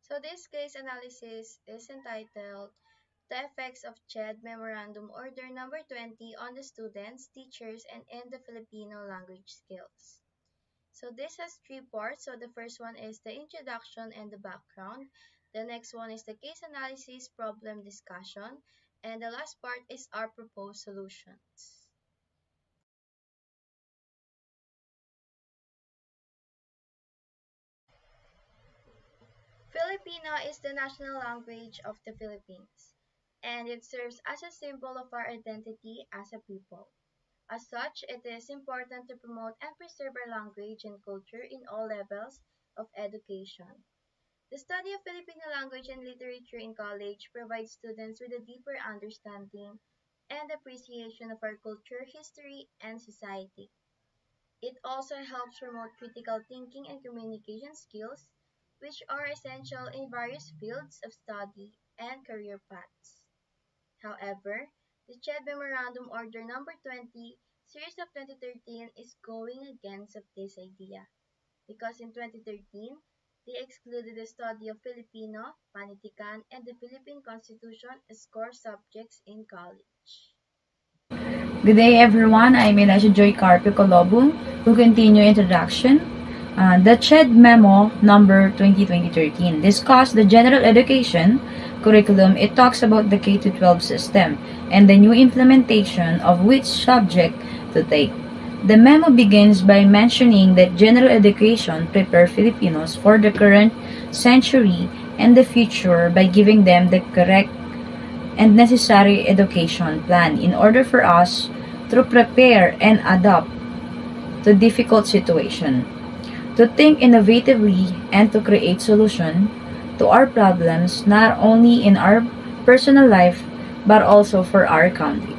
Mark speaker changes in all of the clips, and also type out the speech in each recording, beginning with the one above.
Speaker 1: So this case analysis is entitled The Effects of CHED Memorandum Order Number 20 on the Students, Teachers, and in the Filipino Language Skills. So this has three parts. So the first one is the introduction and the background. The next one is the case analysis, problem discussion. And the last part is our proposed solutions. Filipino is the national language of the Philippines, and it serves as a symbol of our identity as a people. As such, it is important to promote and preserve our language and culture in all levels of education. The study of Filipino language and literature in college provides students with a deeper understanding and appreciation of our culture, history, and society. It also helps promote critical thinking and communication skills, which are essential in various fields of study and career paths. However, the CHED Memorandum Order Number 20, Series of 2013 is going against of this idea because in 2013, they excluded the study of Filipino, Panitikan, and the Philippine Constitution as core subjects in college.
Speaker 2: Good day, everyone. I'm Elisha Joy Carpio Colobun, who continue introduction. The CHED Memo number 2013 discussed the general education curriculum. It talks about the K-12 system and the new implementation of which subject to take. The memo begins by mentioning that general education prepare Filipinos for the current century and the future by giving them the correct and necessary education plan in order for us to prepare and adapt to difficult situation, to think innovatively and to create solution to our problems not only in our personal life but also for our country.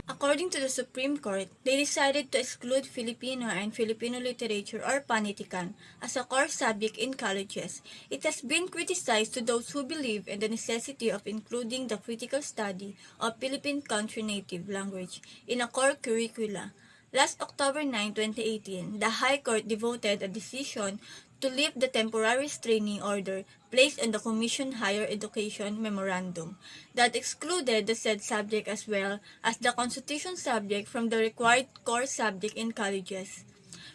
Speaker 3: According to the Supreme Court, they decided to exclude Filipino and Filipino literature or panitikan as a core subject in colleges. It has been criticized to those who believe in the necessity of including the critical study of Philippine country native language in a core curricula. Last October 9, 2018, the High Court devoted a decision to lift the temporary restraining order placed on the Commission Higher Education Memorandum that excluded the said subject as well as the Constitution subject from the required core subject in colleges,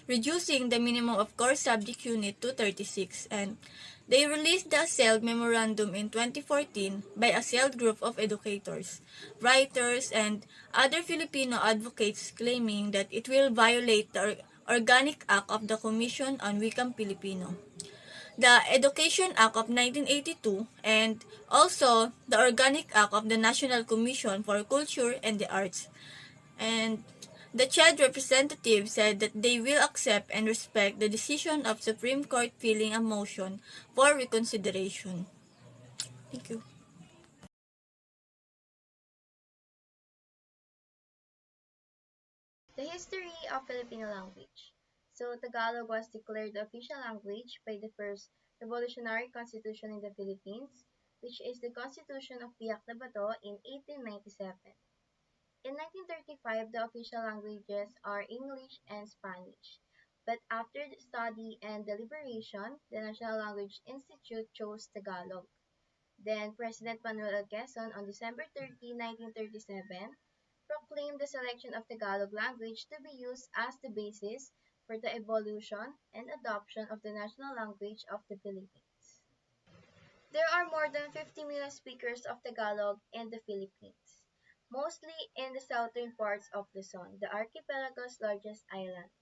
Speaker 3: reducing the minimum of core subject unit to 36, and they released the assailed memorandum in 2014 by a assailed group of educators, writers, and other Filipino advocates claiming that it will violate the Organic Act of the Commission on Wikang Filipino, the Education Act of 1982, and also the Organic Act of the National Commission for Culture and the Arts. And the CHED representative said that they will accept and respect the decision of Supreme Court filing a motion for reconsideration. Thank you.
Speaker 1: The history of Filipino language. So Tagalog was declared the official language by the first revolutionary constitution in the Philippines, which is the Constitution of Biak na Bato in 1897. In 1935, the official languages are English and Spanish. But after the study and deliberation, the National Language Institute chose Tagalog. Then President Manuel L. Quezon on December 30, 1937, proclaimed the selection of Tagalog language to be used as the basis for the evolution and adoption of the national language of the Philippines. There are more than 50 million speakers of Tagalog in the Philippines, mostly in the southern parts of Luzon, the archipelago's largest island.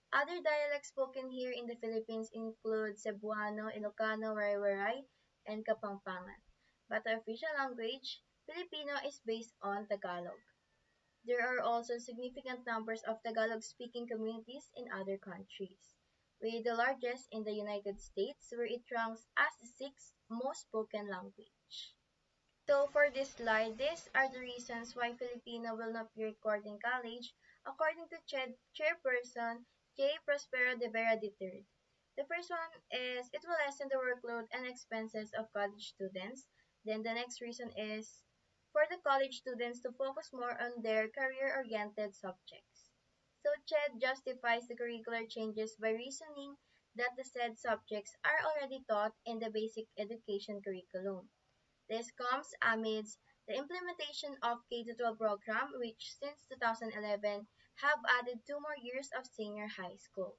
Speaker 1: Other dialects spoken here in the Philippines include Cebuano, Ilocano, Waray-Waray, and Kapampangan. But the official language, Filipino, is based on Tagalog. There are also significant numbers of Tagalog-speaking communities in other countries, with the largest in the United States, where it ranks as the sixth most spoken language. So for this slide, these are the reasons why Filipino will not be recorded in college, according to Chairperson J. Prospero de Vera III. The first one is it will lessen the workload and expenses of college students. Then the next reason is for the college students to focus more on their career-oriented subjects. So CHED justifies the curricular changes by reasoning that the said subjects are already taught in the basic education curriculum. This comes amidst the implementation of K-12 program which since 2011 have added 2 more years of senior high school.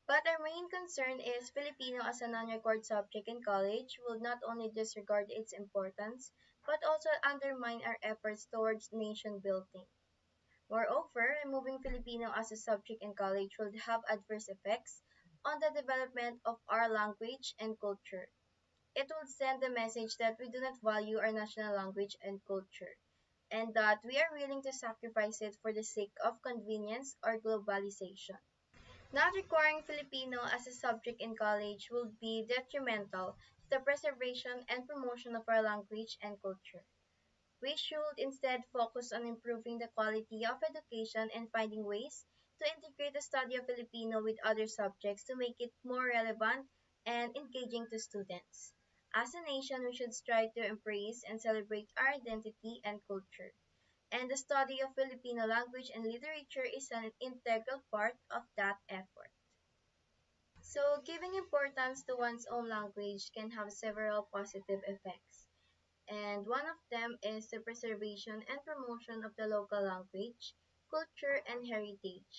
Speaker 1: But our main concern is Filipino as a non-required subject in college will not only disregard its importance, but also undermine our efforts towards nation building. Moreover, removing Filipino as a subject in college would have adverse effects on the development of our language and culture. It would send the message that we do not value our national language and culture, and that we are willing to sacrifice it for the sake of convenience or globalization. Not requiring Filipino as a subject in college would be detrimental to the preservation and promotion of our language and culture. We should instead focus on improving the quality of education and finding ways to integrate the study of Filipino with other subjects to make it more relevant and engaging to students. As a nation, we should strive to embrace and celebrate our identity and culture. And the study of Filipino language and literature is an integral part of that effort. So, giving importance to one's own language can have several positive effects, and one of them is the preservation and promotion of the local language, culture, and heritage.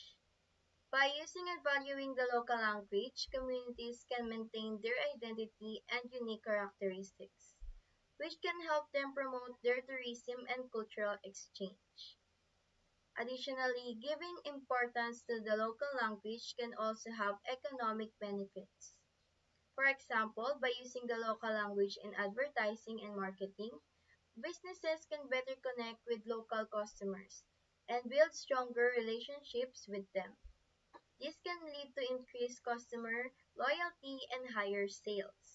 Speaker 1: By using and valuing the local language, communities can maintain their identity and unique characteristics, which can help them promote their tourism and cultural exchange. Additionally, giving importance to the local language can also have economic benefits. For example, by using the local language in advertising and marketing, businesses can better connect with local customers and build stronger relationships with them. This can lead to increased customer loyalty and higher sales.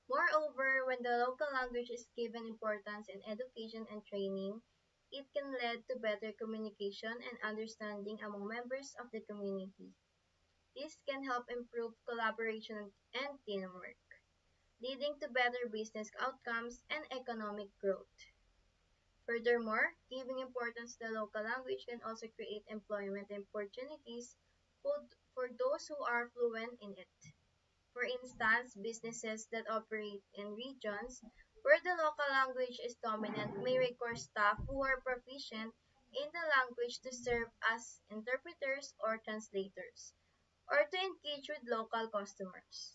Speaker 1: Moreover, when the local language is given importance in education and training, it can lead to better communication and understanding among members of the community. This can help improve collaboration and teamwork, leading to better business outcomes and economic growth. Furthermore, giving importance to the local language can also create employment opportunities for those who are fluent in it. For instance, businesses that operate in regions where the local language is dominant may require staff who are proficient in the language to serve as interpreters or translators, or to engage with local customers.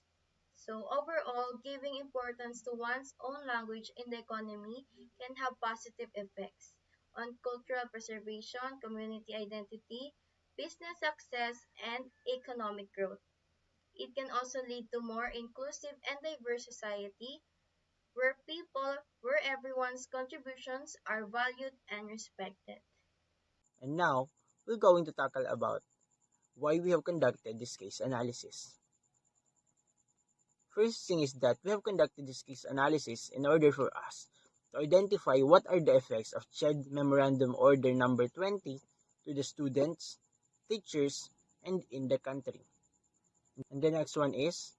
Speaker 1: So overall, giving importance to one's own language in the economy can have positive effects on cultural preservation, community identity, business success, and economic growth. It can also lead to more inclusive and diverse society where everyone's contributions are valued and respected.
Speaker 4: And now, we're going to tackle about why we have conducted this case analysis. First thing is that we have conducted this case analysis in order for us to identify what are the effects of CHED Memorandum Order number 20 to the students, teachers, and in the country. And the next one is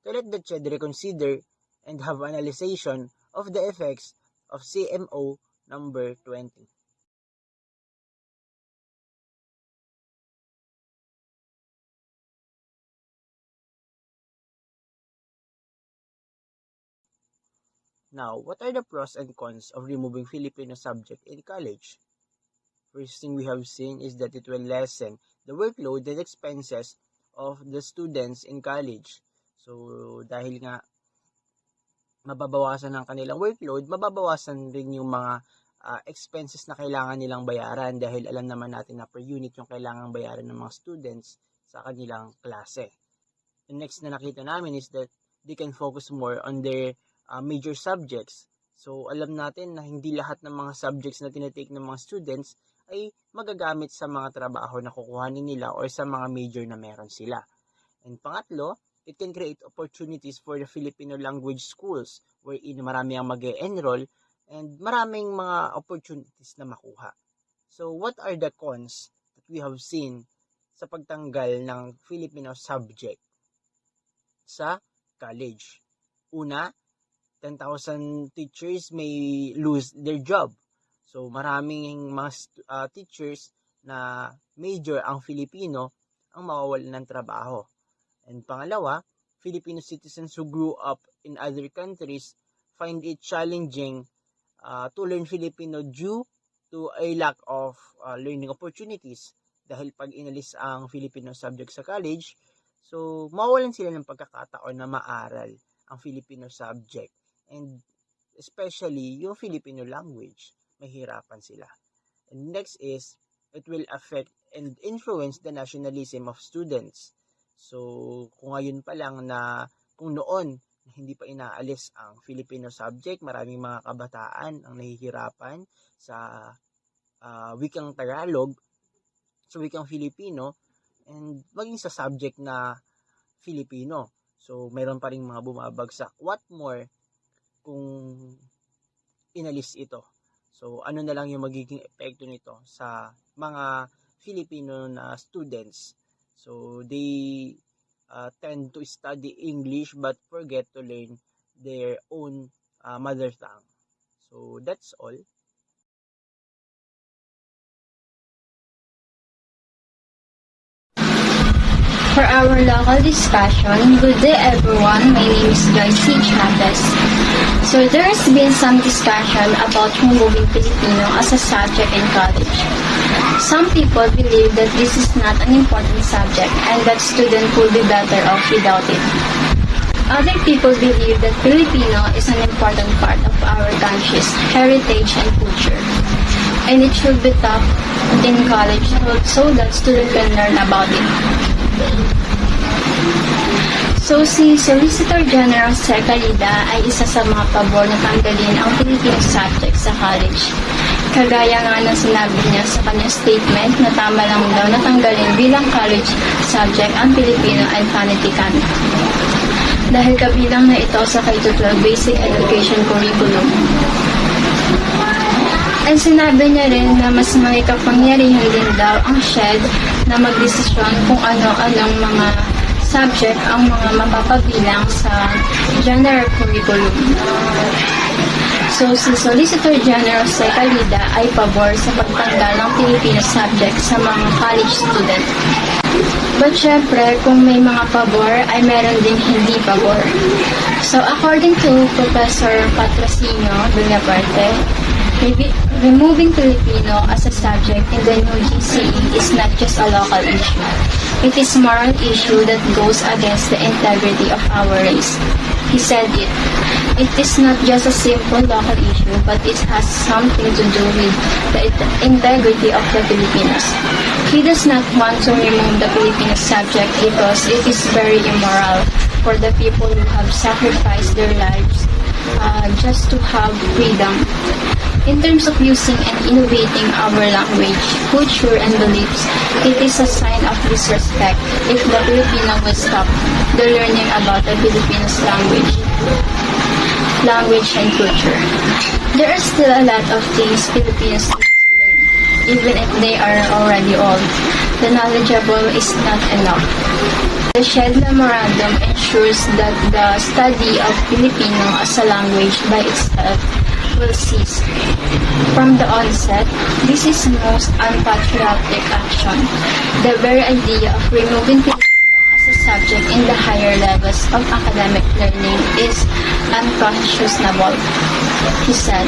Speaker 4: to let the CHED reconsider and have analyzation of the effects of CMO number 20. Now, what are the pros and cons of removing Filipino subject in college? First thing we have seen is that it will lessen the workload and expenses of the students in college. So, dahil nga mababawasan ang kanilang workload, mababawasan rin yung mga expenses na kailangan nilang bayaran dahil alam naman natin na per unit yung kailangang bayaran ng mga students sa kanilang klase. The next na nakita namin is that they can focus more on their major subjects. So, alam natin na hindi lahat ng mga subjects na tinatake ng mga students ay magagamit sa mga trabaho na kukuhanin nila or sa mga major na meron sila. And pangatlo, it can create opportunities for the Filipino language schools wherein marami ang mag-e-enroll and maraming mga opportunities na makuha. So, what are the cons that we have seen sa pagtanggal ng Filipino subject sa college? Una, 10,000 teachers may lose their job. So, maraming mga teachers na major ang Filipino ang mawawalan ng trabaho. And pangalawa, Filipino citizens who grew up in other countries find it challenging to learn Filipino due to a lack of learning opportunities. Dahil pag inalis ang Filipino subject sa college, so mawawalan sila ng pagkakataon na maaral ang Filipino subject. And especially yung Filipino language, mahirapan sila. And next is, it will affect and influence the nationalism of students. So, kung ngayon pa lang kung noon, hindi pa inaalis ang Filipino subject, maraming mga kabataan ang nahihirapan sa wikang Tagalog, sa wikang Filipino, and maging sa subject na Filipino. So, mayroon pa rin mga bumabagsak. What more kung inalis ito? So, ano na lang yung magiging epekto nito sa mga Filipino na students? So, they tend to study English but forget to learn their own mother tongue. So, that's all.
Speaker 5: For our local discussion, good day everyone, my name is Joyce Chavez. So there has been some discussion about removing Filipino as a subject in college. Some people believe that this is not an important subject and that students will be better off without it. Other people believe that Filipino is an important part of our country's heritage and culture, and it should be taught in college so that students can learn about it. So, si Solicitor General Secalida ay isa sa mga pabor na tanggalin ang Filipino subject sa college. Kagaya nga ng sinabi niya sa kanyang statement na tama lang daw na tanggalin bilang college subject ang Filipino and Panitikan. Dahil kabilang na ito sa K-12 Basic Education Curriculum. And sinabi niya rin na mas may kapangyarihan din daw ang SHED na magdesisyon kung ano-anong mga subject ang mga mapapabilang sa general curriculum. So, si Solicitor General Secalida ay pabor sa pagtanggal ng Filipino subject sa mga college student. But syempre, kung may mga pabor, ay meron din hindi pabor. So, according to Professor Patrocinio Duñaparte, removing Filipino as a subject in the new GCE is not just a local issue. It is a moral issue that goes against the integrity of our race. He said it. It is not just a simple local issue, but it has something to do with the integrity of the Filipinos. He does not want to remove the Filipino subject because it is very immoral for the people who have sacrificed their lives just to have freedom. In terms of using and innovating our language, culture, and beliefs, it is a sign of disrespect if the Filipino will stop the learning about the Filipino's language and culture. There are still a lot of things Filipinos need to learn, even if they are already old. The knowledgeable is not enough. The SHED Memorandum ensures that the study of Filipino as a language by itself will cease. From the onset, this is the most unpatriotic action. The very idea of removing Filipino as a subject in the higher levels of academic learning is unconscionable, he said.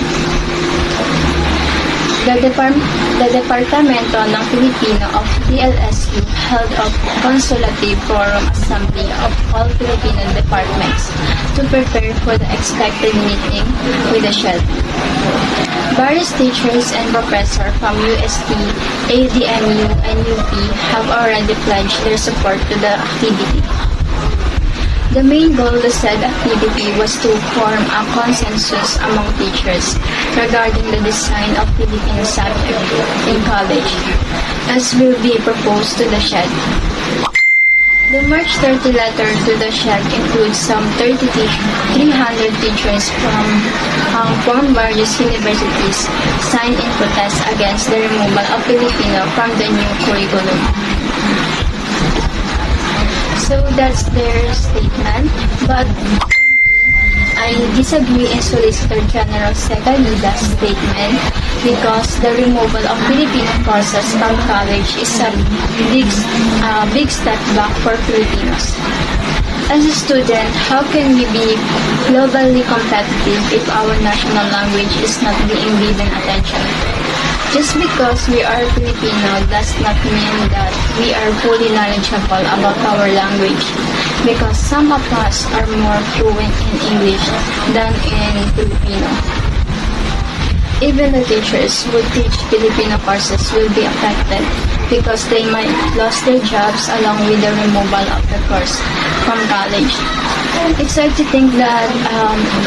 Speaker 5: The Departamento ng Filipino of DLSU held a consultative forum assembly of all Filipino departments to prepare for the expected meeting with the SHED. Various teachers and professors from UST, ADMU, and UP have already pledged their support to the activity. The main goal of the said activity was to form a consensus among teachers regarding the design of Filipino subject in college, as will be proposed to the SHED. The March 30 letter to the SHED includes some 300 teachers from various universities signed in protest against the removal of Filipino from the new curriculum. So that's their statement, but I disagree in Solicitor General Segalida's statement because the removal of Filipino courses from college is a big step back for Filipinos. As a student, how can we be globally competitive if our national language is not being given attention? Just because we are Filipino does not mean that we are fully knowledgeable about our language, because some of us are more fluent in English than in Filipino. Even the teachers who teach Filipino courses will be affected because they might lose their jobs along with the removal of the course from college. It's sad to think that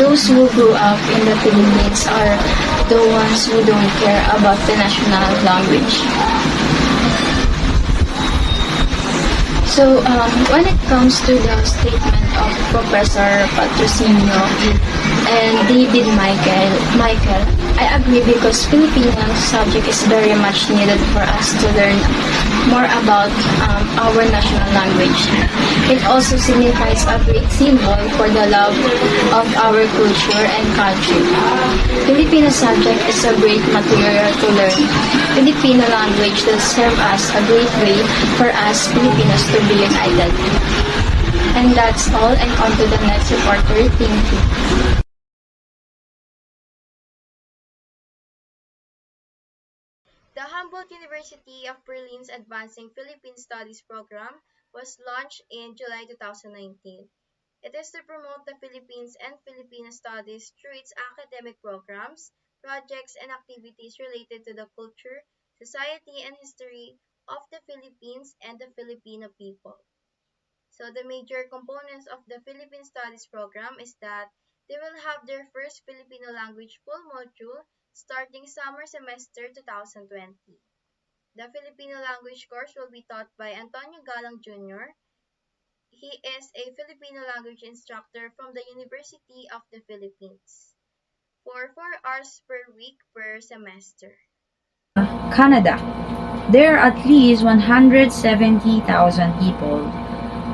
Speaker 5: those who grew up in the Philippines are the ones who don't care about the national language. So when it comes to the statement of Professor Patrocinio and David Michael, I agree because Filipino subject is very much needed for us to learn more about our national language. It also signifies a great symbol for the love of our culture and country. Filipino subject is a great material to learn. Filipino language will serve as a great way for us Filipinos to be united. And that's all, and on to the next reporter. Thank you.
Speaker 1: The Humboldt University of Berlin's Advancing Philippine Studies program was launched in July 2019. It is to promote the Philippines and Filipino studies through its academic programs, projects, and activities related to the culture, society, and history of the Philippines and the Filipino people. So the major components of the Philippine Studies program is that they will have their first Filipino language full module starting summer semester 2020. The Filipino language course will be taught by Antonio Galang Jr. He is a Filipino language instructor from the University of the Philippines for 4 hours per week per semester.
Speaker 2: Canada. There are at least 170,000 people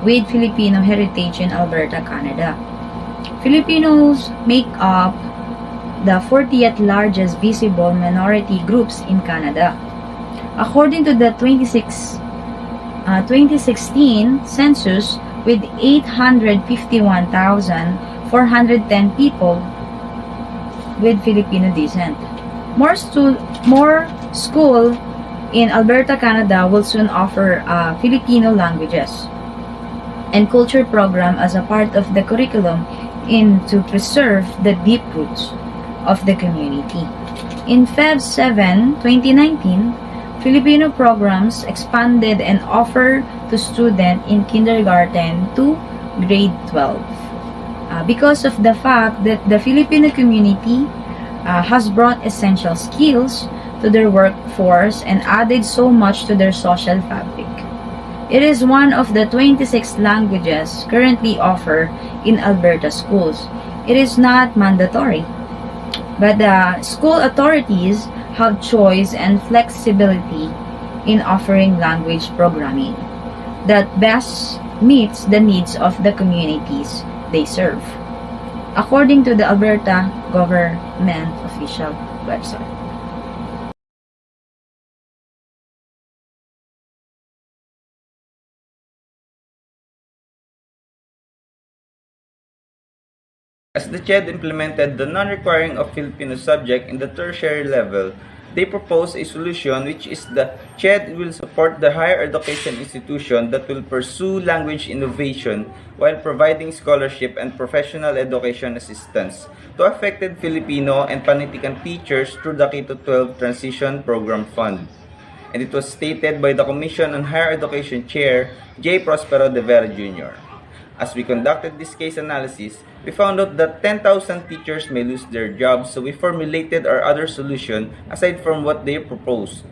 Speaker 2: with Filipino heritage in Alberta, Canada. Filipinos make up the 40th largest visible minority groups in Canada. According to the 2016 census, with 851,410 people with Filipino descent. More school in Alberta, Canada will soon offer Filipino languages and culture program as a part of the curriculum to preserve the deep roots of the community. In Feb 7, 2019, Filipino programs expanded and offered to students in kindergarten to grade 12. Because of the fact that the Filipino community has brought essential skills to their workforce and added so much to their social fabric. It is one of the 26 languages currently offered in Alberta schools. It is not mandatory, but the school authorities have choice and flexibility in offering language programming that best meets the needs of the communities they serve, according to the Alberta government official website.
Speaker 6: As the CHED implemented the non-requiring of Filipino subject in the tertiary level, they propose a solution which is the CHED will support the higher education institution that will pursue language innovation while providing scholarship and professional education assistance to affected Filipino and Panitikan teachers through the K-12 Transition Program Fund. And it was stated by the Commission on Higher Education Chair, J. Prospero de Vera Jr. As we conducted this case analysis, we found out that 10,000 teachers may lose their jobs, so we formulated our other solution aside from what they proposed,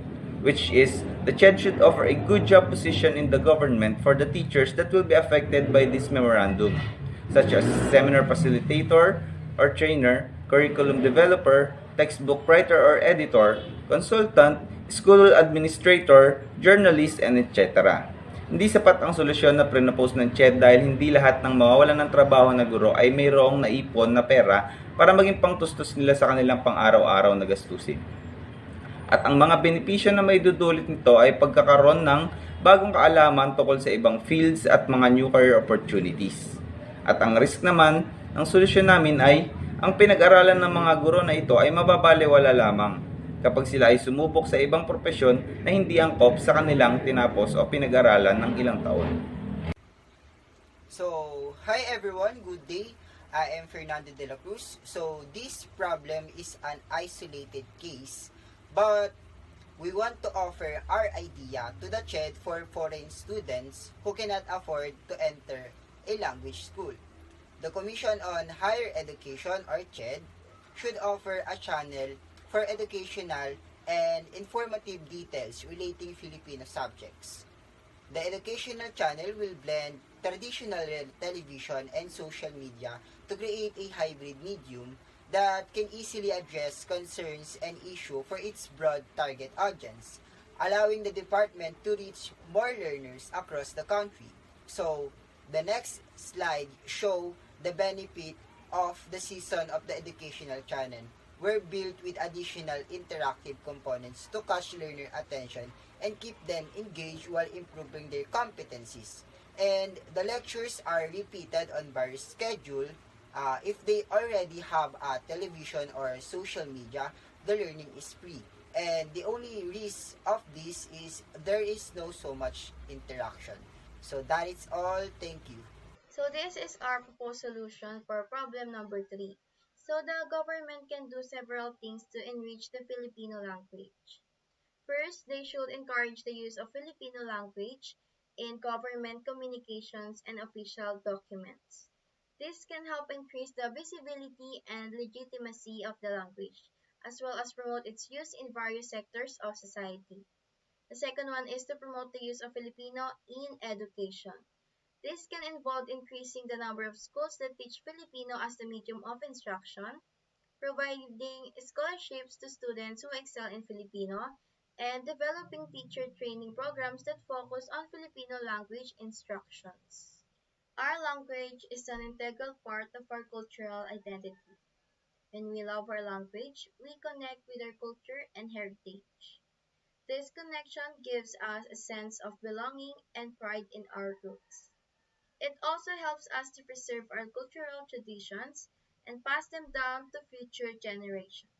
Speaker 6: which is the CHED should offer a good job position in the government for the teachers that will be affected by this memorandum, such as seminar facilitator or trainer, curriculum developer, textbook writer or editor, consultant, school administrator, journalist, and etc. Hindi sapat ang solusyon na pinropose ng CHED dahil hindi lahat ng mawawalan ng trabaho na guro ay mayroong naipon na pera para maging pangtustos nila sa kanilang pang-araw-araw na gastusin. At ang mga benepisyo na may dudulot nito ay pagkakaroon ng bagong kaalaman tungkol sa ibang fields at mga new career opportunities. At ang risk naman, ang solusyon namin ay ang pinag-aralan ng mga guro na ito ay mababaliwala lamang kapag sila ay sumubok sa ibang propesyon na hindi angkop sa kanilang tinapos o pinag-aralan ng ilang taon.
Speaker 7: So, hi everyone, good day. I am Fernando de la Cruz. So, this problem is an isolated case, but we want to offer our idea to the CHED for foreign students who cannot afford to enter a language school. The Commission on Higher Education, or CHED, should offer a channel for educational and informative details relating Filipino subjects. The educational channel will blend traditional television and social media to create a hybrid medium that can easily address concerns and issues for its broad target audience, allowing the department to reach more learners across the country. So, the next slide show the benefit of the season of the educational channel were built with additional interactive components to catch learner attention and keep them engaged while improving their competencies. And the lectures are repeated on various schedule. If they already have a television or social media, the learning is free. And the only risk of this is there is no so much interaction. So that is all. Thank you.
Speaker 1: So this is our proposed solution for problem number 3. So the government can do several things to enrich the Filipino language. First, they should encourage the use of Filipino language in government communications and official documents. This can help increase the visibility and legitimacy of the language, as well as promote its use in various sectors of society. The second one is to promote the use of Filipino in education. This can involve increasing the number of schools that teach Filipino as the medium of instruction, providing scholarships to students who excel in Filipino, and developing teacher training programs that focus on Filipino language instructions. Our language is an integral part of our cultural identity. When we love our language, we connect with our culture and heritage. This connection gives us a sense of belonging and pride in our roots. It also helps us to preserve our cultural traditions and pass them down to future generations.